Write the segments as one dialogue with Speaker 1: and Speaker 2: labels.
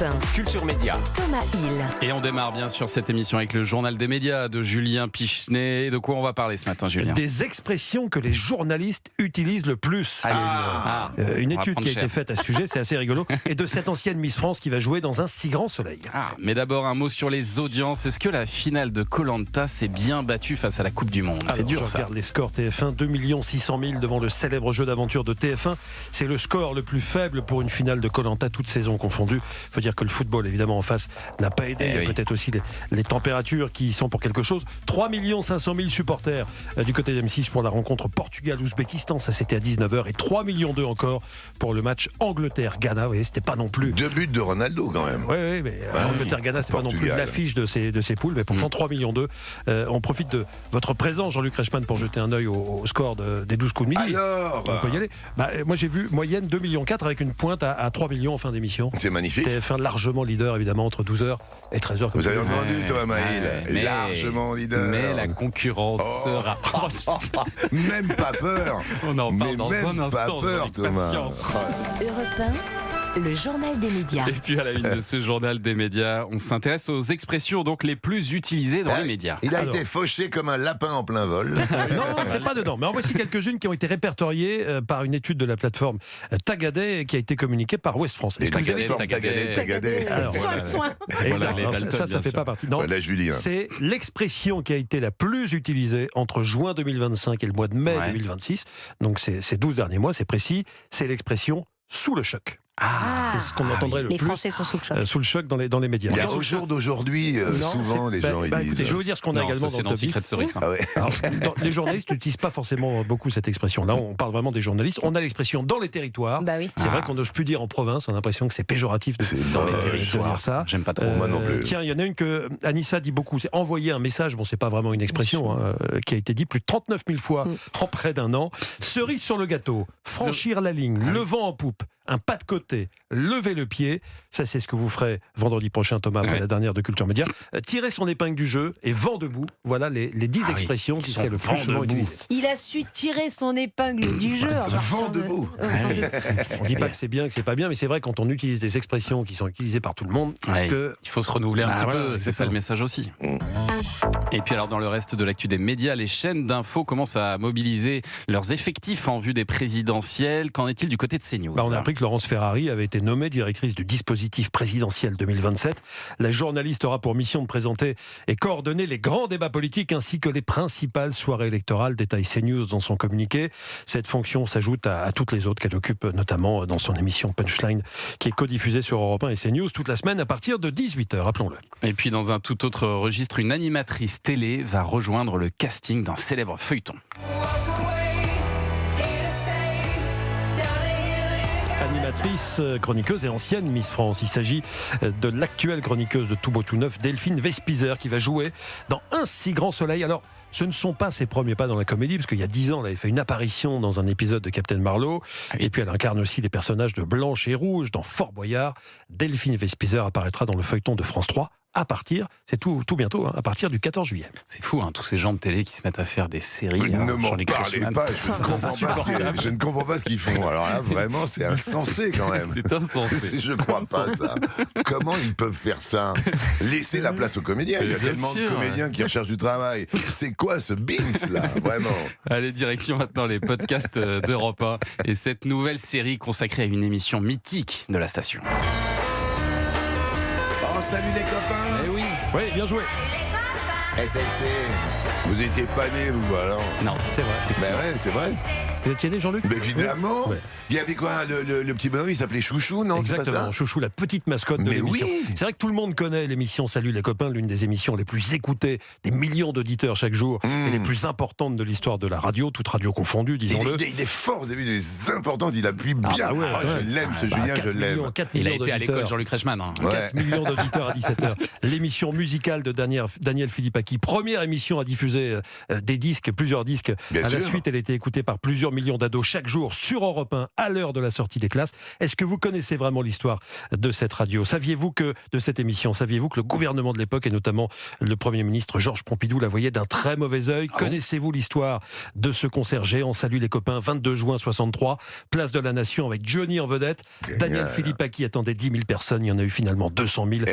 Speaker 1: 1.
Speaker 2: Culture Média.
Speaker 1: Thomas Hill.
Speaker 3: Et on démarre bien sûr cette émission avec le journal des médias de Julien Pichenet. De quoi on va parler ce matin, Julien?
Speaker 4: Des expressions que les journalistes utilisent le plus. Une étude qui a été faite à ce sujet, c'est assez rigolo. Et de cette ancienne Miss France qui va jouer dans Un si grand soleil.
Speaker 3: Mais d'abord un mot sur les audiences. Est-ce que la finale de Koh-Lanta s'est bien battue face à la Coupe du Monde? C'est dur,
Speaker 4: je
Speaker 3: ça.
Speaker 4: regarde les scores TF1, 2 600 000 devant le célèbre jeu d'aventure de TF1. C'est le score le plus faible pour une finale de Koh-Lanta, toute saison confondue. Il faut dire que le football, évidemment, en face, n'a pas aidé. Il y a peut-être aussi les températures qui y sont pour quelque chose. 3 500 000 supporters du côté d'M6 pour la rencontre Portugal-Ouzbékistan. Ça, c'était à 19h. Et 3 millions d'eux encore pour le match Angleterre-Ghana. Vous voyez, c'était pas non plus...
Speaker 5: 2 buts de Ronaldo, quand même.
Speaker 4: Oui, mais Angleterre-Ghana, c'était pas non plus l'affiche de ces poules. Mais pourtant, 3 millions d'eux. On profite de votre présence, Jean-Luc Reichmann, pour jeter un œil au score des 12 coups de midi.
Speaker 5: Alors,
Speaker 4: on peut y aller. Moi, j'ai vu moyenne 2,4 millions avec une pointe à 3 millions en fin d'émission.
Speaker 5: c'est magnifique.
Speaker 4: TF1 largement leader, évidemment, entre 12h et 13h.
Speaker 5: Vous avez entendu, Thomas Maïl, largement leader.
Speaker 3: Mais la concurrence se rapproche.
Speaker 5: Même pas peur.
Speaker 3: On en parle dans
Speaker 5: même
Speaker 3: un instant.
Speaker 5: pas peur,
Speaker 3: Jean-Luc,
Speaker 5: Thomas.
Speaker 3: patience.
Speaker 1: Europe 1, le journal des médias.
Speaker 3: Et puis à la une de ce journal des médias, on s'intéresse aux expressions donc les plus utilisées dans les médias.
Speaker 5: Il a été fauché comme un lapin en plein vol.
Speaker 4: Non, c'est pas dedans. Mais en voici quelques-unes qui ont été répertoriées par une étude de la plateforme Tagadet qui a été communiquée par Ouest France. Est-ce que vous avez...
Speaker 5: Tagadé.
Speaker 4: Alors,
Speaker 1: Soin.
Speaker 3: Voilà, les
Speaker 4: Alors,
Speaker 3: Dalton,
Speaker 4: ça
Speaker 3: bien
Speaker 4: fait
Speaker 3: sûr.
Speaker 4: pas partie. Non,
Speaker 5: La Julie.
Speaker 4: c'est l'expression qui a été la plus utilisée entre juin 2025 et le mois de mai 2026. Donc ces 12 derniers mois, c'est précis. C'est l'expression « sous le choc ». C'est ce qu'on entendrait le
Speaker 1: Les
Speaker 4: plus
Speaker 1: Français sont sous le choc.
Speaker 4: sous le choc dans les médias.
Speaker 5: Il y a au jour d'aujourd'hui,
Speaker 4: Non,
Speaker 5: souvent,
Speaker 4: c'est-
Speaker 5: les gens ils
Speaker 4: écoutez,
Speaker 5: disent...
Speaker 4: je vais vous dire ce qu'on a
Speaker 3: Non,
Speaker 4: également
Speaker 3: ça, c'est
Speaker 4: dans
Speaker 3: dans
Speaker 4: le top 10.
Speaker 3: Secret Service.
Speaker 5: Ah ouais.
Speaker 4: Alors, les journalistes n'utilisent pas forcément beaucoup cette expression. Là, on parle vraiment des journalistes. On a l'expression dans les territoires.
Speaker 1: Bah oui.
Speaker 4: C'est vrai qu'on n'ose plus dire en province. On a l'impression que c'est péjoratif
Speaker 5: C'est
Speaker 3: Dans les
Speaker 5: moche.
Speaker 4: de
Speaker 3: territoires.
Speaker 4: dire ça.
Speaker 3: J'aime pas trop.
Speaker 5: Moi non plus.
Speaker 4: Tiens, il y en a une que Anissa dit beaucoup. C'est envoyer un message. Bon, c'est pas vraiment une expression qui a été dit plus de 39 000 fois en près d'un an. Cerise sur le gâteau. Franchir la ligne. Le vent en poupe. Un pas de côté. Lever le pied. Ça, c'est ce que vous ferez vendredi prochain, Thomas, après la dernière de Culture Média. Tirer son épingle du jeu et vent debout. Voilà les 10 expressions qui seraient le plus souvent utilisées.
Speaker 6: Il a su tirer son épingle du jeu.
Speaker 5: Vent debout.
Speaker 4: On dit pas que c'est bien, que c'est pas bien, mais c'est vrai quand on utilise des expressions qui sont utilisées par tout le monde, parce
Speaker 3: Ouais.
Speaker 4: que
Speaker 3: Il faut se renouveler un petit
Speaker 4: voilà,
Speaker 3: peu, c'est ça le message aussi. Et puis alors dans le reste de l'actu des médias, les chaînes d'infos commencent à mobiliser leurs effectifs en vue des présidentielles. Qu'en est-il du côté de CNews?
Speaker 4: on a appris que Laurence Ferrari avait été nommée directrice du dispositif présidentiel 2027. La journaliste aura pour mission de présenter et coordonner les grands débats politiques ainsi que les principales soirées électorales, détaille CNews dans son communiqué. Cette fonction s'ajoute à toutes les autres qu'elle occupe, notamment dans son émission Punchline, qui est codiffusée sur Europe 1 et CNews toute la semaine à partir de 18h, rappelons-le.
Speaker 3: Et puis dans un tout autre registre, une animatrice télé va rejoindre le casting d'un célèbre feuilleton.
Speaker 4: Animatrice, chroniqueuse et ancienne Miss France. Il s'agit de l'actuelle chroniqueuse de Tout Beau Tout Neuf, Delphine Vespizer, qui va jouer dans Un si grand soleil. Alors, ce ne sont pas ses premiers pas dans la comédie, parce qu'il y a 10 ans, elle avait fait une apparition dans un épisode de Captain Marlowe. Et puis elle incarne aussi des personnages de Blanche et Rouge dans Fort Boyard. Delphine Vespizer apparaîtra dans le feuilleton de France 3 à partir, c'est tout bientôt, à partir du 14 juillet.
Speaker 3: C'est fou, tous ces gens de télé qui se mettent à faire des séries.
Speaker 5: Ne m'en
Speaker 3: Jean-Luc
Speaker 5: parlez
Speaker 3: Reichmann.
Speaker 5: pas, je ne comprends pas ce qu'ils font. Alors là, vraiment, c'est insensé quand même.
Speaker 3: C'est insensé.
Speaker 5: Je crois pas ça. Comment ils peuvent faire ça? Laisser la place aux comédiens. Il y a
Speaker 3: Bien
Speaker 5: tellement
Speaker 3: sûr.
Speaker 5: de comédiens qui recherchent du travail. C'est quoi ce Binks là? Vraiment.
Speaker 3: Allez, direction maintenant les podcasts d'Europe 1 et cette nouvelle série consacrée à une émission mythique de la station.
Speaker 5: Oh, salut les copains.
Speaker 4: Eh oui, bien joué.
Speaker 5: SNC. Vous étiez pas nés, vous, alors?
Speaker 3: Non,
Speaker 4: C'est vrai.
Speaker 5: Ben ouais, c'est vrai.
Speaker 4: Vous étiez né, Jean-Luc?
Speaker 5: Mais évidemment.
Speaker 4: Ouais.
Speaker 5: Il y avait quoi? Le petit bonhomme, il s'appelait Chouchou, non? C'est pas
Speaker 4: Exactement,
Speaker 5: ça?
Speaker 4: Chouchou, la petite mascotte de
Speaker 5: Mais
Speaker 4: l'émission.
Speaker 5: oui.
Speaker 4: C'est vrai que tout le monde connaît l'émission Salut les copains, l'une des émissions les plus écoutées, des millions d'auditeurs chaque jour, et les plus importantes de l'histoire de la radio, toute radio confondue, disons-le.
Speaker 5: Il est fort, vous avez vu, il est important, il appuie bien.
Speaker 4: ouais,
Speaker 5: Ah,
Speaker 4: ouais.
Speaker 5: je l'aime, ce Julien, je l'aime.
Speaker 4: 4
Speaker 3: il a
Speaker 4: millions
Speaker 3: été à l'école
Speaker 4: d'auditeurs.
Speaker 3: Jean-Luc Reichmann.
Speaker 4: 4 millions d'auditeurs à 17h. L'émission musicale de Daniel Philippaki. Première émission à diffuser des disques, plusieurs disques.
Speaker 5: Bien
Speaker 4: à la
Speaker 5: sûr.
Speaker 4: suite, elle a été écoutée par plusieurs plusieurs millions d'ados chaque jour sur Europe 1 à l'heure de la sortie des classes. Est-ce que vous connaissez vraiment l'histoire de cette radio ? De cette émission, saviez-vous que le gouvernement de l'époque, et notamment le Premier ministre Georges Pompidou, la voyait d'un très mauvais œil ? Connaissez-vous l'histoire de ce concert géant ? Salut les copains, 22 juin 63, place de la Nation avec Johnny en vedette. Daniel Philippaki attendait 10 000 personnes, il y en a eu finalement 200 000.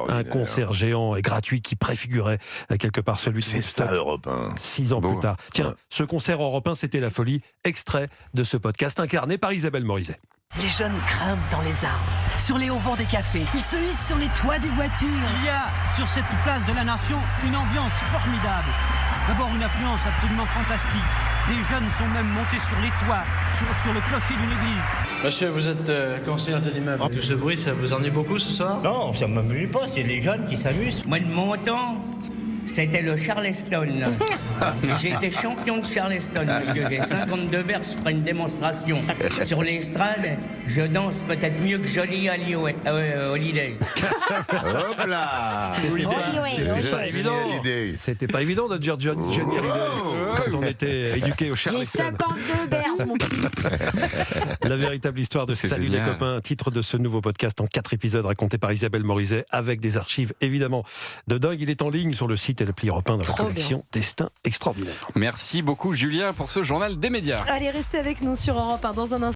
Speaker 4: Un concert géant et gratuit qui préfigurait quelque part celui de
Speaker 5: C'est ça, Europe 1.
Speaker 4: 6 ans plus tard. Tiens, ce concert Europe 1, c'était la folie. Extrait de ce podcast incarné par Isabelle Morizet.
Speaker 2: Les jeunes grimpent dans les arbres, sur les hautevents des cafés. Ils se hissent sur les toits des voitures.
Speaker 7: Il y a sur cette place de la Nation une ambiance formidable. D'abord une affluence absolument fantastique. Des jeunes sont même montés sur les toits, sur le clocher d'une église.
Speaker 8: Monsieur, vous êtes concierge de l'immeuble. Tout ce bruit, ça vous ennuie beaucoup ce soir ?
Speaker 9: Non, ça ne m'amuse pas, c'est les jeunes qui s'amusent.
Speaker 10: Moi, de mon temps, c'était le Charleston. J'ai été champion de Charleston parce que j'ai 52 vers, je ferai une démonstration. Sur l'estrade, je danse peut-être mieux que Johnny Holiday.
Speaker 5: Hop là.
Speaker 4: C'était pas évident de dire Johnny Hallyday quand on était éduqué au
Speaker 6: J'ai
Speaker 4: Charleston.
Speaker 6: 52 berges, mon petit.
Speaker 4: La véritable histoire de
Speaker 3: C'est
Speaker 4: Salut
Speaker 3: génial.
Speaker 4: les copains, titre de ce nouveau podcast en 4 épisodes raconté par Isabelle Morizet avec des archives évidemment de dingue. Il est en ligne sur le site et l'appli Europe 1 dans la
Speaker 6: Trop
Speaker 4: collection Destin Extraordinaire.
Speaker 3: Merci beaucoup Julien pour ce journal des médias.
Speaker 6: Allez, restez avec nous sur Europe 1 dans un instant.